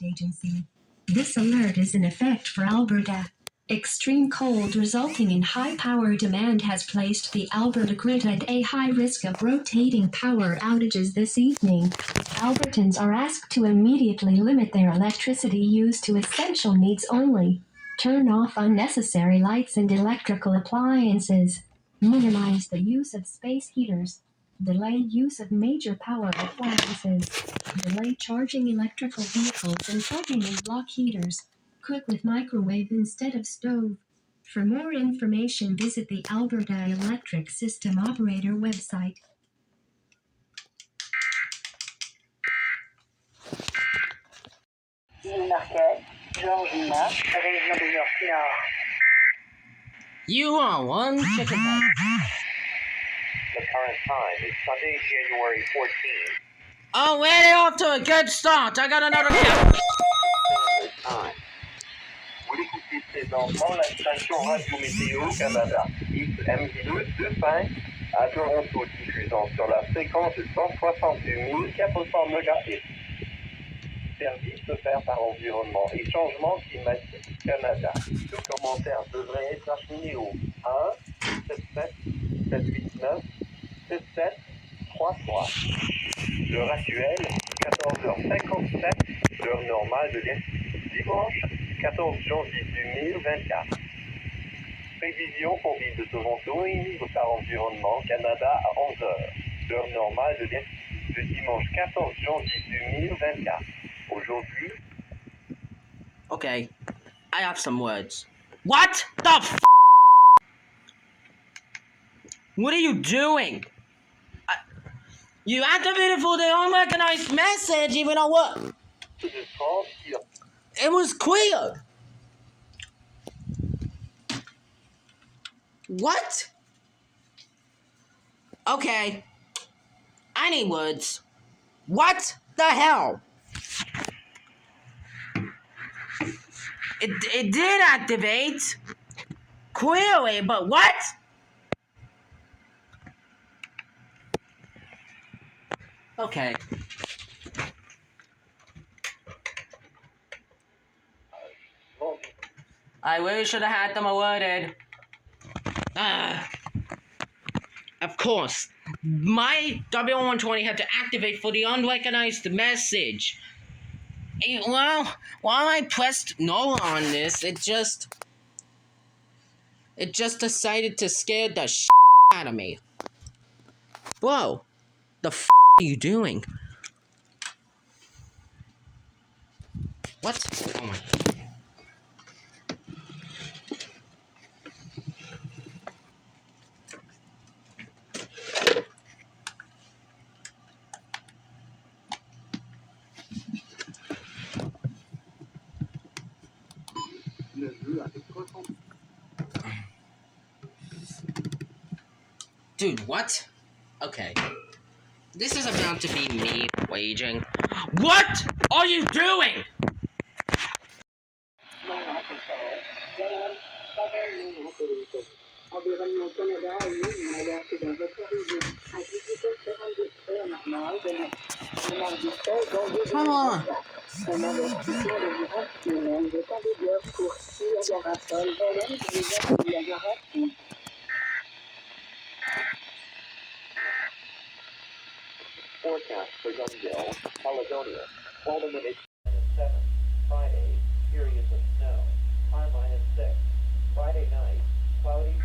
Agency. This alert is in effect for Alberta. Extreme cold resulting in high power demand has placed the Alberta grid at a high risk of rotating power outages this evening. Albertans are asked to immediately limit their electricity use to essential needs only. Turn off unnecessary lights and electrical appliances. Minimize the use of space heaters. Delay use of major power appliances. Delay charging electrical vehicles and plugging in block heaters. Cook with microwave instead of stove. For more information, visit the Alberta Electric System Operator website. Marquet, Georgina, région du Nord. You are one chicken head. The current time is Sunday, January 14th. Already off to a good start. I got another count. Time. Vous l'écoutez présentement la station Radio Météo Canada, XM225 à Toronto, diffusant sur la fréquence de 168 400 MHz. Service offert par Environnement et Changement Climatique Canada. Tout commentaire devrait être acheminé au 1 77 789 7733. L'heure actuelle, 14h57, l'heure normale de l'Est, dimanche 14 janvier 2024. Prévision pour l'île de Toronto émise par Environnement Canada à 11h. L'heure normale de l'Est, le dimanche 14 janvier 2024. Aujourd'hui. Okay, I have some words. What the f***? What are you doing? You activated for the unrecognized message, even though what? It was clear. What? Okay. I need words. What the hell? It did activate. Clearly, but what? Okay. I really should have had them alerted. Of course. My W120 had to activate for the unrecognized message. Well, while I pressed no on this, it just decided to scare the shit out of me. Bro, the f*** are you doing? What? Oh my. Dude, what? Okay. This is about to be me raging. What are you doing? Come on. Forecast for Youngville, Caledonia, 12 minutes -7. Friday, periods of snow. High -6. Friday night, cloudy